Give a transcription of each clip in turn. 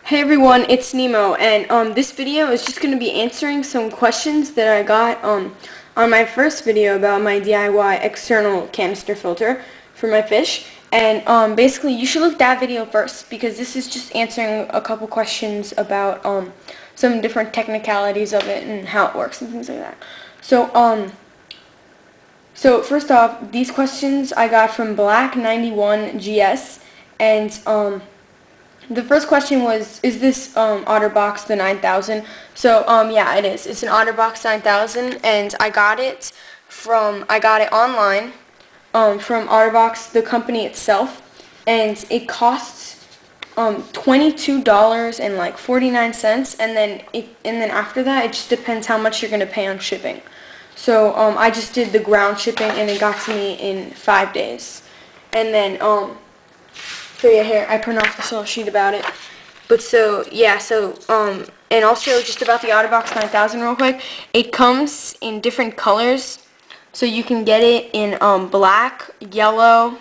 Hey everyone, it's Nemo, and this video is just going to be answering some questions that I got on my first video about my DIY external canister filter for my fish. And basically you should look at that video first, because this is just answering a couple questions about some different technicalities of it and how it works and things like that. So first off, these questions I got from Black91GS, and the first question was, is this OtterBox the 9000? So yeah, it is. It's an OtterBox 9000, and I got it online from OtterBox, the company itself, and it costs $22.49, and then after that it just depends how much you're gonna pay on shipping. So I just did the ground shipping, and it got to me in 5 days. And then so yeah, here, I print off this little sheet about it. But so, yeah, and also just about the OtterBox 9000 real quick, it comes in different colors. So you can get it in black, yellow,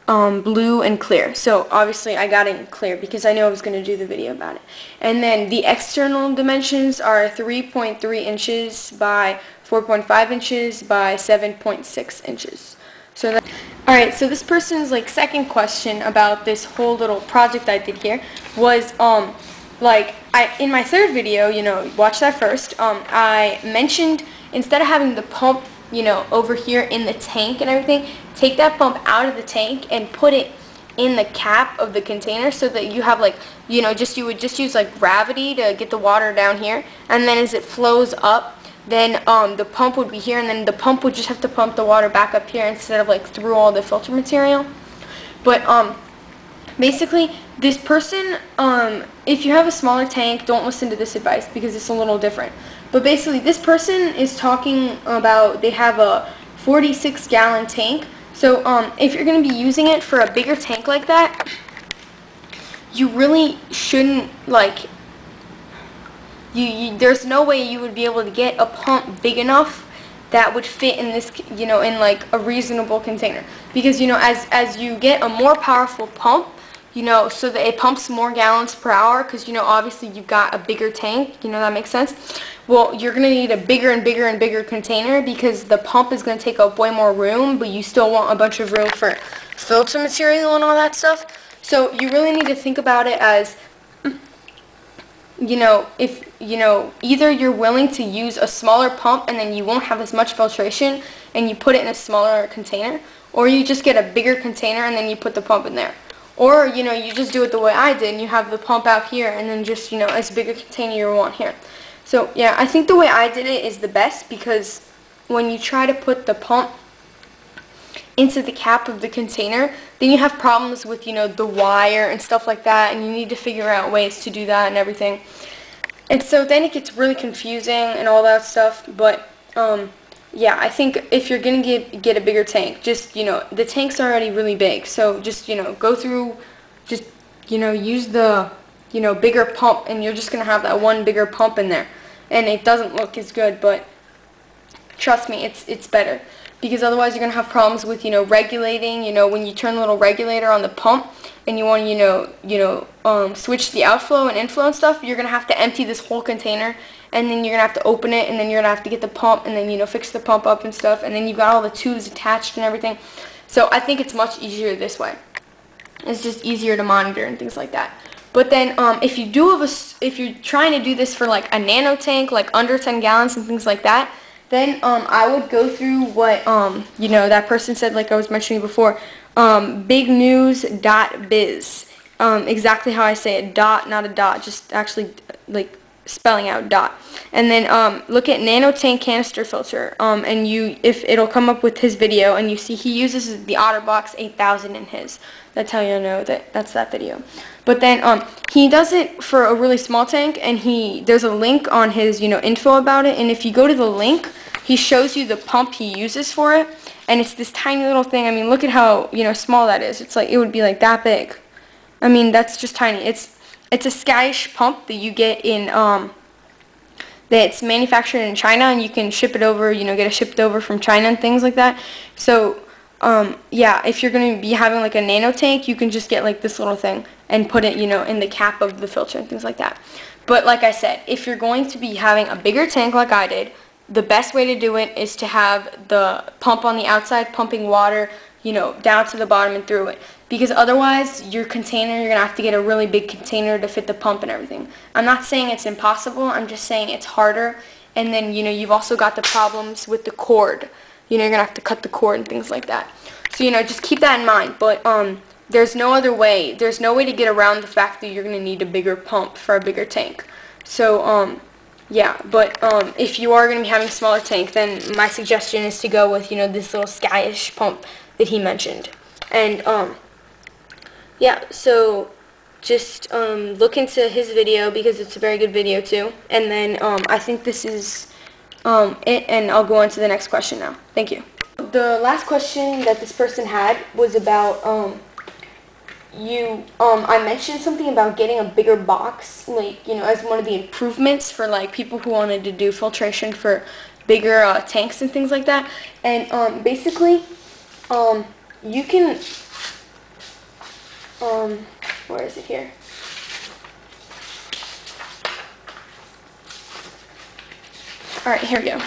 blue, and clear. So obviously I got it in clear because I knew I was going to do the video about it. And then the external dimensions are 3.3 inches by 4.5 inches by 7.6 inches. So that, alright, so this person's second question about this whole little project I did here was in my third video, watch that first, I mentioned instead of having the pump over here in the tank and everything, take that pump out of the tank and put it in the cap of the container, so that you have you would just use gravity to get the water down here, and then as it flows up, then the pump would be here, and then the pump would just have to pump the water back up here instead of through all the filter material. But basically this person, if you have a smaller tank, don't listen to this advice because it's a little different. But basically this person is talking about, they have a 46-gallon tank. So if you're going to be using it for a bigger tank like that, you really shouldn't there's no way you would be able to get a pump big enough that would fit in this, in a reasonable container. Because, as you get a more powerful pump, so that it pumps more gallons per hour, because, obviously you've got a bigger tank, that makes sense. Well, you're going to need a bigger and bigger and bigger container, because the pump is going to take up way more room, but you still want a bunch of room for filter material and all that stuff. So you really need to think about it as, if, either you're willing to use a smaller pump and then you won't have as much filtration and you put it in a smaller container, or you just get a bigger container and then you put the pump in there. Or, you just do it the way I did and you have the pump out here and then just, as big a container you want here. So, yeah, I think the way I did it is the best, because when you try to put the pump into the cap of the container, then you have problems with, the wire and stuff like that, and you need to figure out ways to do that and everything. And so then it gets really confusing and all that stuff. But yeah, I think if you're gonna get a bigger tank, just the tank's already really big, so just go through, just use the bigger pump, and you're just gonna have that one bigger pump in there, and it doesn't look as good, but trust me, it's better. Because otherwise you're going to have problems with, regulating, when you turn the little regulator on the pump and you want to, switch the outflow and inflow and stuff, you're going to have to empty this whole container, and then you're going to have to open it, and then you're going to have to get the pump, and then, fix the pump up and stuff, and then you've got all the tubes attached and everything. So I think it's much easier this way. It's just easier to monitor and things like that. But then if you're trying to do this for a nano tank, under 10 gallons and things like that, then I would go through what that person said, like I was mentioning before, BigNewsDotBiz, exactly how I say it, dot, not a dot, just actually spelling out dot. And then look at nano tank canister filter, and if it'll come up with his video, and you see he uses the OtterBox 8000 in his. That's how you'll know that's that video. But then he does it for a really small tank, and there's a link on his info about it, and if you go to the link, he shows you the pump he uses for it, and it's this tiny little thing. I mean, look at how small that is. It's it would be that big. I mean, that's just tiny. It's a Scottish pump that you get in that's manufactured in China, and you can ship it over, get it shipped over from China and things like that. So yeah, if you're going to be having a nano tank, you can just get this little thing, and put it, in the cap of the filter and things like that. But like I said, if you're going to be having a bigger tank like I did, the best way to do it is to have the pump on the outside pumping water, down to the bottom and through it. Because otherwise, your container, you're going to have to get a really big container to fit the pump and everything. I'm not saying it's impossible, I'm just saying it's harder. And then, you've also got the problems with the cord. You're going to have to cut the cord and things like that. So, just keep that in mind. But there's no other way. There's no way to get around the fact that you're going to need a bigger pump for a bigger tank. So, yeah, but if you are going to be having a smaller tank, then my suggestion is to go with, this little Skyish pump that he mentioned. And, yeah, so just look into his video because it's a very good video too. And then I think this is it, and I'll go on to the next question now. Thank you. The last question that this person had was about I mentioned something about getting a bigger box, like, as one of the improvements for, like, people who wanted to do filtration for bigger tanks and things like that. And basically, you can, where is it here? Alright, here we go.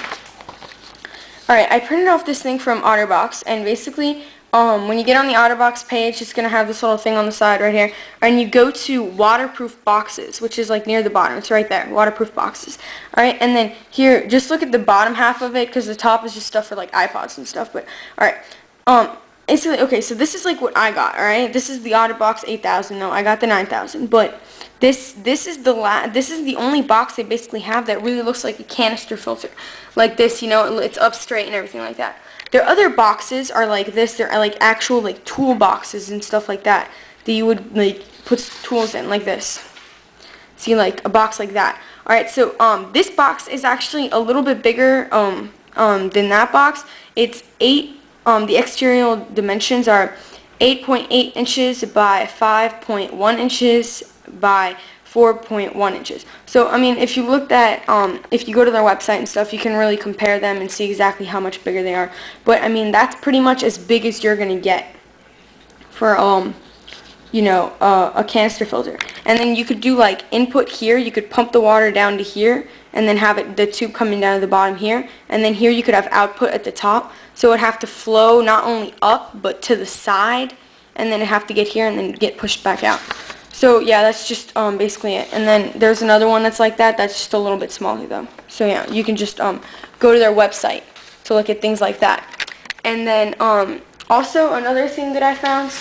Alright, I printed off this thing from OtterBox, and basically, when you get on the OtterBox page, it's going to have this little thing on the side right here, and you go to waterproof boxes, which is like near the bottom. It's right there, waterproof boxes. Alright, and then here, just look at the bottom half of it, because the top is just stuff for like iPods and stuff. But alright, basically, okay, so this is like what I got. Alright, this is the OtterBox 8000. No, I got the 9000, but this is the only box they basically have that really looks like a canister filter, like this. It's up straight and everything like that. Their other boxes are like this. They're like actual like tool boxes and stuff like that you would like put tools in, like this. See, like a box like that. Alright, so this box is actually a little bit bigger than that box. It's the exterior dimensions are 8.8 inches by 5.1 inches by 4.1 inches. So, I mean, if you looked at, if you go to their website and stuff, you can really compare them and see exactly how much bigger they are. But, I mean, that's pretty much as big as you're going to get for, a canister filter. And then you could do, like, input here. You could pump the water down to here and then have the tube coming down to the bottom here. And then here you could have output at the top. So it would have to flow not only up, but to the side. And then it'd have to get here and then get pushed back out. So yeah, that's just basically it. And then there's another one that's like that. That's just a little bit smaller though. So yeah, you can just go to their website to look at things like that. And then also another thing that I found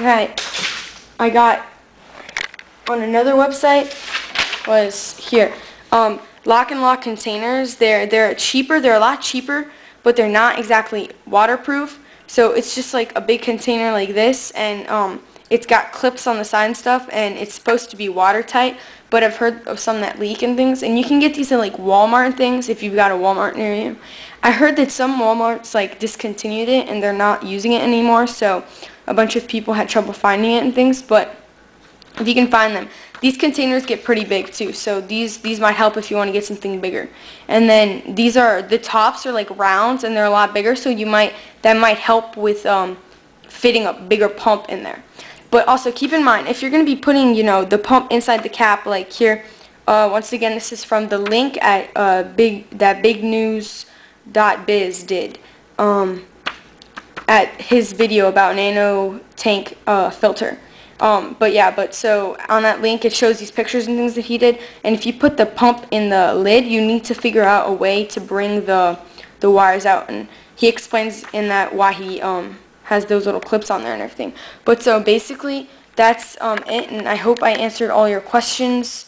that I got on another website was here. Lock and Lock containers. They're cheaper. They're a lot cheaper, but they're not exactly waterproof. So it's just like a big container like this, and it's got clips on the side and stuff, and it's supposed to be watertight, but I've heard of some that leak and things. And you can get these at like Walmart and things if you've got a Walmart near you. I heard that some Walmarts like discontinued it and they're not using it anymore, so a bunch of people had trouble finding it and things. But if you can find them, these containers get pretty big too, so these might help if you want to get something bigger. And then the tops are like rounds and they're a lot bigger, so that might help with fitting a bigger pump in there. But also keep in mind, if you're going to be putting, the pump inside the cap, like here, once again, this is from the link at that BigNewsDotBiz did at his video about nano tank filter. So on that link, it shows these pictures and things that he did. And if you put the pump in the lid, you need to figure out a way to bring the wires out. And he explains in that why he has those little clips on there and everything. But so basically, that's it, and I hope I answered all your questions.